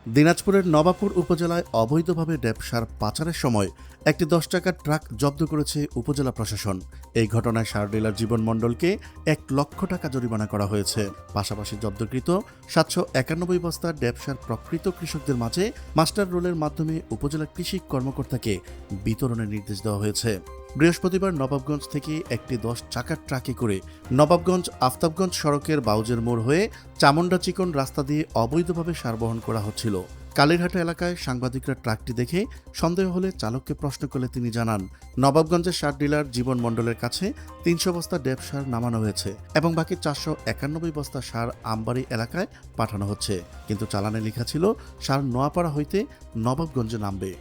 দিনাজপুরের নবাবপুর উপজেলায় অবৈধভাবে ড্যাব সার পাচারের সময় একটি ১০ টাকার ট্রাক জব্দ করেছে উপজেলা প্রশাসন। এই ঘটনায় সার ডিলার জীবন মণ্ডলকে ১ লক্ষ টাকা জরিমানা করা হয়েছে। পাশাপাশি জব্দকৃত ৭৯১ বস্তা ড্যাব সার প্রকৃত কৃষকদের মাঝে মাস্টার রোলের মাধ্যমে উপজেলা কৃষি কর্মকর্তাকে বিতরণের নির্দেশ দেওয়া হয়েছে। বৃহস্পতিবার নবাবগঞ্জ থেকে একটি ১০ চাকার ট্রাকে করে নবাবগঞ্জ আফতাবগঞ্জ সড়কের বাউজের মোড় হয়ে চামুন্ডা চিকন রাস্তা দিয়ে অবৈধভাবে সার বহন করা হচ্ছিল। কালীরহাট এলাকায় সাংবাদিকরা ট্রাকটি দেখে সন্দেহ হলে চালককে প্রশ্ন করলে তিনি জানান, নবাবগঞ্জের সার ডিলার জীবন মণ্ডলের কাছে ৩০০ বস্তা ড্যাব সার নামানো হয়েছে এবং বাকি ৪৯১ বস্তা সার আমবাড়ি এলাকায় পাঠানো হচ্ছে, কিন্তু চালানে লেখা ছিল সার নোয়াপাড়া হইতে নবাবগঞ্জে নামবে।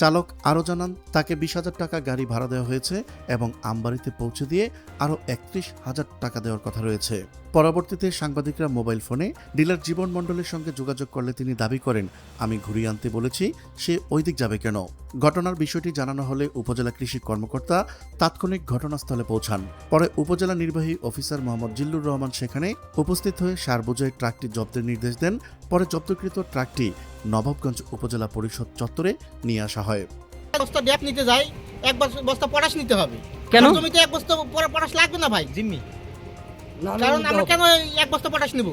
চালক আরও জানান, তাকে ২০,০০০ টাকা গাড়ি ভাড়া দেওয়া হয়েছে এবং আমবাড়িতে পৌঁছে দিয়ে আরও ৩১,০০০ টাকা দেওয়ার কথা রয়েছে। পরবর্তীতে সাংবাদিকরা মোবাইল ফোনে ডিলার জীবন মণ্ডলের সঙ্গে যোগাযোগ করলে তিনি দাবি করেন, আমি ঘুরিয়ে আনতে বলেছি, সে ওই দিক যাবে কেন? ঘটনার বিষয়টি জানানো হলে উপজেলা কৃষি কর্মকর্তা তাৎক্ষণিক ঘটনাস্থলে পৌঁছান। পরে উপজেলা নির্বাহী অফিসার মোহাম্মদ জিল্লুর রহমান সেখানে উপস্থিত হয়ে সার বোঝাই ট্রাকটি জব্দের নির্দেশ দেন। পরে জব্দকৃত ট্রাকটি নবাবগঞ্জ উপজেলা পরিষদ চত্বরে নিয়ে আসা হয়। বস্তা ড্যাপ নিতে যাই, এক বস্তা পটাশ নিতে হবে। কেন? আমার জমিতে এক বস্তা পটাশ লাগবে না ভাই, জিম্মি। কারণ আমরা কেন এক বস্তা পটাশ নিব?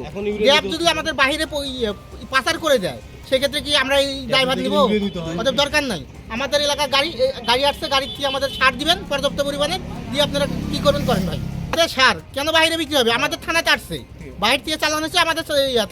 ড্যাপ যদি আমাদের বাইরে পাচার করে দেয়, সেক্ষেত্রে কি আমরা এই ড্রাইভার নিব? ওদের দরকার নাই। আমাদের এলাকার গাড়ি আসছে, গাড়ি কি আমাদের সার দিবেন পর্যাপ্ত পরিমাণে, দিয়ে আপনারা কি করবেন করেন ভাই। আমাদের সার কেন বাইরে বিক্রি হবে? আমাদের থানাতে আসছে, বাইরে থেকে চালানো হচ্ছে আমাদের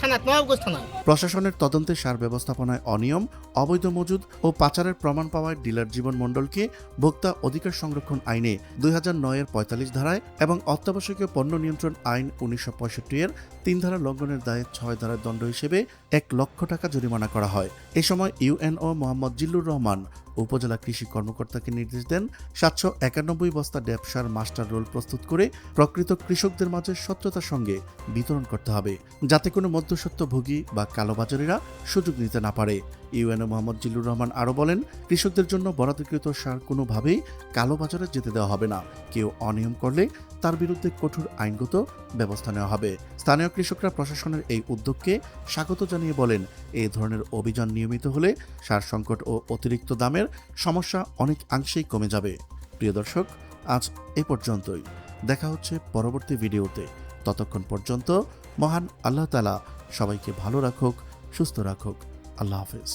থানা, নবাবগঞ্জ থানা। প্রশাসনের তদন্তে সার ব্যবস্থাপনায় অনিয়ম, অবৈধ মজুদ ও পাচারের প্রমাণ পাওয়ায় ডিলার জীবন মণ্ডলকে ভোক্তা অধিকার সংরক্ষণ আইনে ২০০৯-এর ৪৫ ধারায় এবং অত্যাবশ্যকীয় পণ্য নিয়ন্ত্রণ আইন ১৯৬৫-এর ৩ ধারা লঙ্ঘনের দায়ে ৬ ধারার দণ্ড হিসেবে ১ লক্ষ টাকা জরিমানা করা হয়। এ সময় ইউএনও মোহাম্মদ জিল্লুর রহমান উপজেলা কৃষি কর্মকর্তাকে নির্দেশ দেন ৭৯১ বস্তা ড্যাব সার মাস্টার রোল প্রস্তুত করে প্রকৃত কৃষকদের মাঝে স্বচ্ছতার সঙ্গে বিতরণ করতে হবে, যাতে কোনো মধ্যস্বত্বভোগী বা কালোবাজারিরা সুযোগ নিতে না পারে। ইউএনও মোহাম্মদ জিল্লুর রহমান আরও বলেন, কৃষকদের জন্য বরাদ্দকৃত সার কোনোভাবেই কালোবাজারে যেতে দেওয়া হবে না। কেউ অনিয়ম করলে তার বিরুদ্ধে কঠোর আইনগত ব্যবস্থা নেওয়া হবে। স্থানীয় কৃষকরা প্রশাসনের এই উদ্যোগকে স্বাগত জানিয়ে বলেন, এই ধরনের অভিযান নিয়মিত হলে সার সংকট ও অতিরিক্ত দামের সমস্যা অনেকাংশেই কমে যাবে। প্রিয় দর্শক, আজ এ পর্যন্তই। দেখা হচ্ছে পরবর্তী ভিডিওতে। ততক্ষণ পর্যন্ত মহান আল্লাহ তাআলা সবাইকে ভালো রাখুক, সুস্থ রাখুক। আল্লাহ হাফেজ।